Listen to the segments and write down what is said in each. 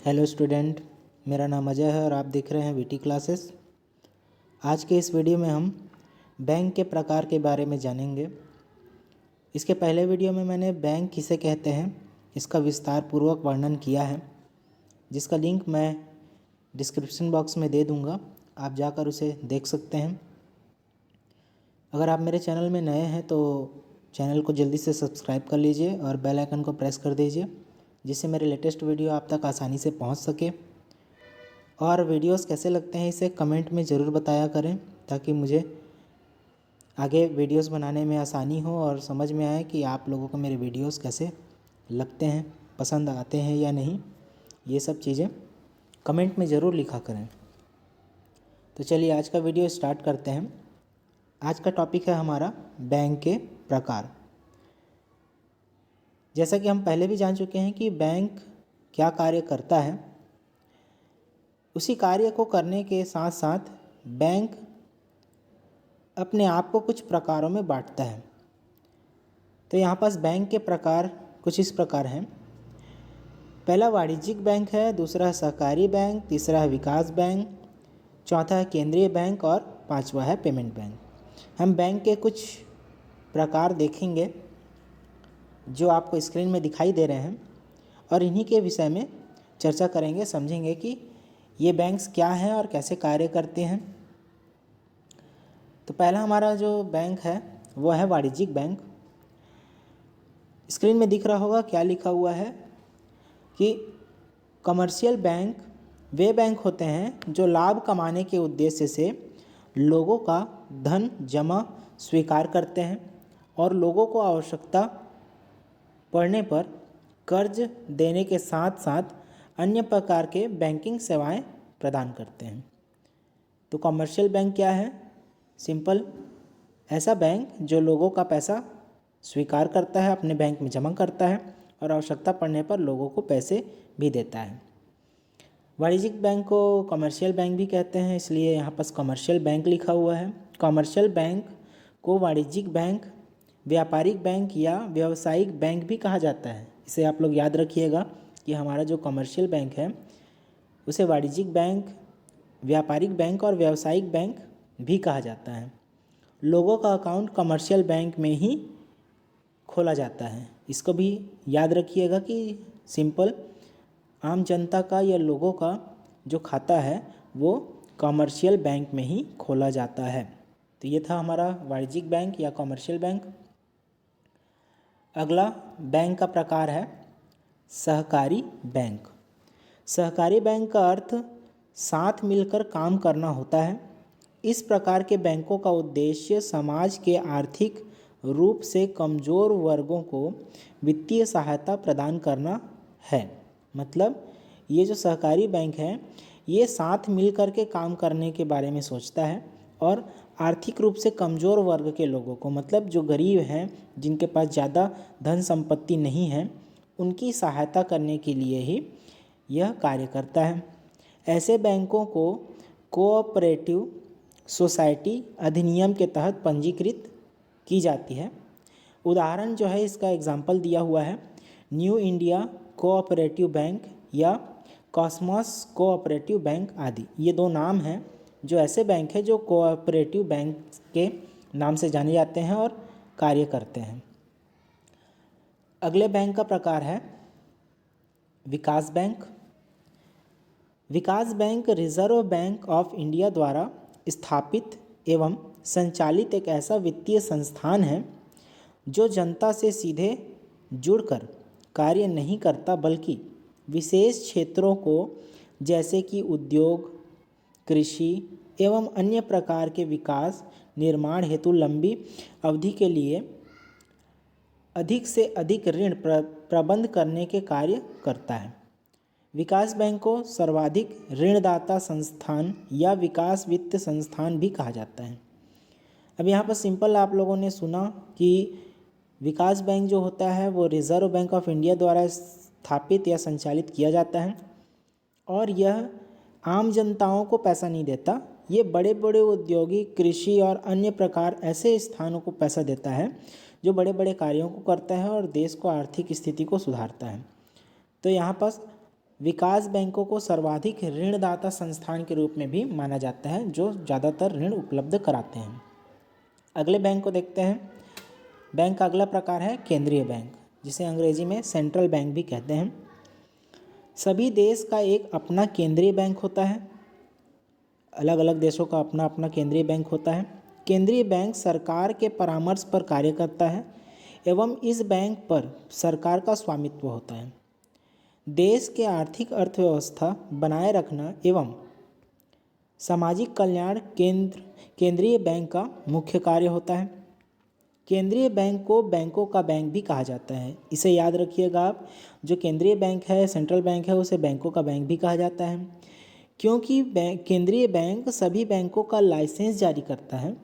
Hello student, मेरा नाम अजय है और आप देख रहे हैं वीटी क्लासेस। आज के इस वीडियो में हम बैंक के प्रकार के बारे में जानेंगे। इसके पहले वीडियो में मैंने बैंक किसे कहते हैं इसका विस्तार पूर्वक वर्णन किया है, जिसका लिंक मैं डिस्क्रिप्शन बॉक्स में दे दूंगा, आप जाकर उसे देख सकते हैं। अगर आप मेरे चैनल में नए हैं तो चैनल को जल्दी से सब्सक्राइब कर लीजिए और बेल आइकन को प्रेस कर दीजिए, जिससे मेरे लेटेस्ट वीडियो आप तक आसानी से पहुंच सके। और वीडियोस कैसे लगते हैं इसे कमेंट में ज़रूर बताया करें, ताकि मुझे आगे वीडियोस बनाने में आसानी हो और समझ में आए कि आप लोगों को मेरे वीडियोस कैसे लगते हैं, पसंद आते हैं या नहीं। ये सब चीज़ें कमेंट में ज़रूर लिखा करें। तो चलिए आज का वीडियो स्टार्ट करते हैं। आज का टॉपिक है हमारा बैंक के प्रकार। जैसा कि हम पहले भी जान चुके हैं कि बैंक क्या कार्य करता है, उसी कार्य को करने के साथ साथ बैंक अपने आप को कुछ प्रकारों में बांटता है। तो यहाँ पास बैंक के प्रकार कुछ इस प्रकार हैं। पहला वाणिज्यिक बैंक है, दूसरा सहकारी बैंक, तीसरा है विकास बैंक, चौथा है केंद्रीय बैंक और पांचवा है पेमेंट बैंक। हम बैंक के कुछ प्रकार देखेंगे जो आपको स्क्रीन में दिखाई दे रहे हैं और इन्हीं के विषय में चर्चा करेंगे, समझेंगे कि ये बैंक्स क्या हैं और कैसे कार्य करते हैं। तो पहला हमारा जो बैंक है वो है वाणिज्यिक बैंक। स्क्रीन में दिख रहा होगा क्या लिखा हुआ है कि कमर्शियल बैंक वे बैंक होते हैं जो लाभ कमाने के उद्देश्य से लोगों का धन जमा स्वीकार करते हैं और लोगों को आवश्यकता पड़ने पर कर्ज देने के साथ साथ अन्य प्रकार के बैंकिंग सेवाएं प्रदान करते हैं। तो कमर्शियल बैंक क्या है? सिंपल, ऐसा बैंक जो लोगों का पैसा स्वीकार करता है, अपने बैंक में जमा करता है और आवश्यकता पड़ने पर लोगों को पैसे भी देता है। वाणिज्यिक बैंक को कमर्शियल बैंक भी कहते हैं, इसलिए यहाँ पास कमर्शियल बैंक लिखा हुआ है। कमर्शियल बैंक को वाणिज्यिक बैंक, व्यापारिक बैंक या व्यावसायिक बैंक भी कहा जाता है। इसे आप लोग याद रखिएगा कि हमारा जो कमर्शियल बैंक है उसे वाणिज्यिक बैंक, व्यापारिक बैंक और व्यावसायिक बैंक भी कहा जाता है। लोगों का अकाउंट कमर्शियल बैंक में ही खोला जाता है। इसको भी याद रखिएगा कि सिंपल आम जनता का या लोगों का जो खाता है वो कमर्शियल बैंक में ही खोला जाता है। तो ये था हमारा वाणिज्यिक बैंक या कमर्शियल बैंक। अगला बैंक का प्रकार है सहकारी बैंक। सहकारी बैंक का अर्थ साथ मिलकर काम करना होता है। इस प्रकार के बैंकों का उद्देश्य समाज के आर्थिक रूप से कमज़ोर वर्गों को वित्तीय सहायता प्रदान करना है। मतलब ये जो सहकारी बैंक है ये साथ मिलकर के काम करने के बारे में सोचता है और आर्थिक रूप से कमज़ोर वर्ग के लोगों को, मतलब जो गरीब हैं, जिनके पास ज़्यादा धन संपत्ति नहीं है, उनकी सहायता करने के लिए ही यह कार्य करता है। ऐसे बैंकों को कोऑपरेटिव सोसाइटी अधिनियम के तहत पंजीकृत की जाती है। उदाहरण जो है इसका एग्जाम्पल दिया हुआ है, न्यू इंडिया कोऑपरेटिव बैंक या कॉस्मोस कोऑपरेटिव बैंक आदि। ये दो नाम हैं जो ऐसे बैंक हैं जो कोऑपरेटिव बैंक के नाम से जाने जाते हैं और कार्य करते हैं। अगले बैंक का प्रकार है विकास बैंक। विकास bank reserve bank of India द्वारा स्थापित एवं संचालित एक ऐसा वित्तीय संस्थान है जो जनता से सीधे जुड़कर कार्य नहीं करता, बल्कि विशेष क्षेत्रों को जैसे कि उद्योग, कृषि एवं अन्य प्रकार के विकास निर्माण हेतु लंबी अवधि के लिए अधिक से अधिक ऋण प्रबंध करने के कार्य करता है। विकास बैंक को सर्वाधिक ऋणदाता संस्थान या विकास वित्त संस्थान भी कहा जाता है। अब यहाँ पर सिंपल आप लोगों ने सुना कि विकास बैंक जो होता है वो रिजर्व बैंक ऑफ इंडिया द्वारा स्थापित या संचालित किया जाता है और यह आम जनताओं को पैसा नहीं देता, ये बड़े बड़े औद्योगिक, कृषि और अन्य प्रकार ऐसे स्थानों को पैसा देता है जो बड़े बड़े कार्यों को करता है और देश को आर्थिक स्थिति को सुधारता है। तो यहाँ पास विकास बैंकों को सर्वाधिक ऋणदाता संस्थान के रूप में भी माना जाता है, जो ज़्यादातर ऋण उपलब्ध कराते हैं। अगले बैंक को देखते हैं। बैंक का अगला प्रकार है केंद्रीय बैंक, जिसे अंग्रेजी में सेंट्रल बैंक भी कहते हैं। सभी देश का एक अपना केंद्रीय बैंक होता है। अलग अलग देशों का अपना अपना केंद्रीय बैंक होता है। केंद्रीय बैंक सरकार के परामर्श पर कार्य करता है एवं इस बैंक पर सरकार का स्वामित्व होता है। देश के आर्थिक अर्थव्यवस्था बनाए रखना एवं सामाजिक कल्याण केंद्रीय बैंक का मुख्य कार्य होता है। केंद्रीय बैंक को बैंकों का बैंक भी कहा जाता है। इसे याद रखिएगा आप, जो केंद्रीय बैंक है, सेंट्रल बैंक है, उसे बैंकों का बैंक भी कहा जाता है, क्योंकि केंद्रीय बैंक सभी बैंकों का लाइसेंस जारी करता है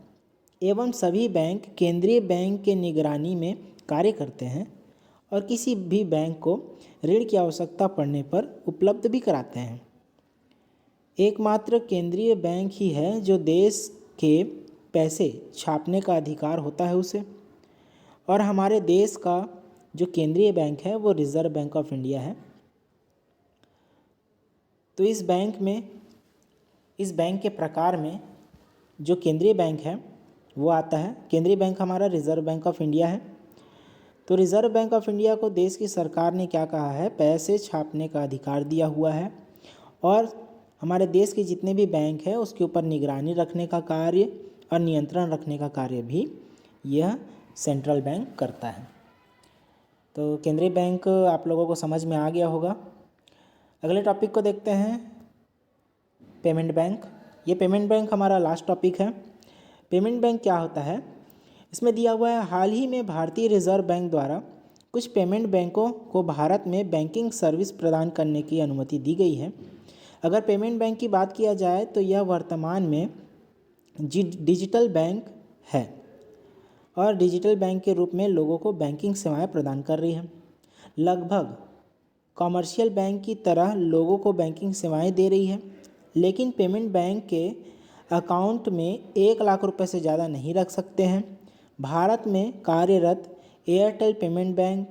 एवं सभी बैंक केंद्रीय बैंक के निगरानी में कार्य करते हैं और किसी भी बैंक को ऋण की आवश्यकता पड़ने पर उपलब्ध भी कराते हैं। एकमात्र केंद्रीय बैंक ही है जो देश के पैसे छापने का अधिकार होता है उसे। और हमारे देश का जो केंद्रीय बैंक है वो रिज़र्व बैंक ऑफ इंडिया है। तो इस बैंक के प्रकार में जो केंद्रीय बैंक है वो आता है। केंद्रीय बैंक हमारा रिज़र्व बैंक ऑफ इंडिया है। तो रिज़र्व बैंक ऑफ इंडिया को देश की सरकार ने क्या कहा है, पैसे छापने का अधिकार दिया हुआ है और हमारे देश के जितने भी बैंक हैं उसके ऊपर निगरानी रखने का कार्य और नियंत्रण रखने का कार्य भी यह सेंट्रल बैंक करता है। तो केंद्रीय बैंक आप लोगों को समझ में आ गया होगा। अगले टॉपिक को देखते हैं, पेमेंट बैंक। ये पेमेंट बैंक हमारा लास्ट टॉपिक है। पेमेंट बैंक क्या होता है, इसमें दिया हुआ है, हाल ही में भारतीय रिजर्व बैंक द्वारा कुछ पेमेंट बैंकों को भारत में बैंकिंग सर्विस प्रदान करने की अनुमति दी गई है। अगर पेमेंट बैंक की बात किया जाए तो यह वर्तमान में डिजिटल बैंक है और डिजिटल बैंक के रूप में लोगों को बैंकिंग सेवाएं प्रदान कर रही है। लगभग कॉमर्शियल बैंक की तरह लोगों को बैंकिंग सेवाएं दे रही है, लेकिन पेमेंट बैंक के अकाउंट में 1 लाख रुपए से ज़्यादा नहीं रख सकते हैं। भारत में कार्यरत Airtel payment bank,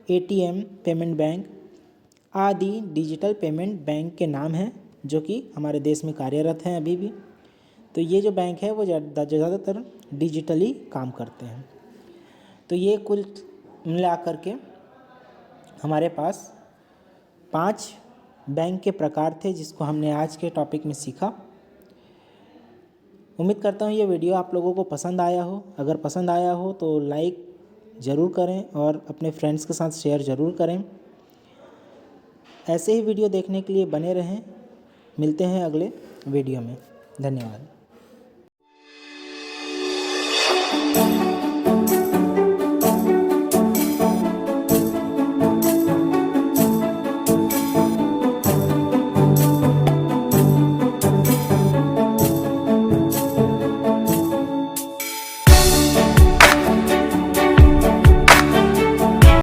ATM payment bank आदि डिजिटल पेमेंट बैंक के नाम हैं जो कि हमारे देश में कार्यरत हैं अभी भी। तो ये जो बैंक है वो ज़्यादातर डिजिटली काम करते हैं। तो ये कुल मिला करके हमारे पास 5 बैंक के प्रकार थे जिसको हमने आज के टॉपिक में सीखा। उम्मीद करता हूँ ये वीडियो आप लोगों को पसंद आया हो। अगर पसंद आया हो तो लाइक ज़रूर करें और अपने फ्रेंड्स के साथ शेयर ज़रूर करें। ऐसे ही वीडियो देखने के लिए बने रहें। मिलते हैं अगले वीडियो में। धन्यवाद।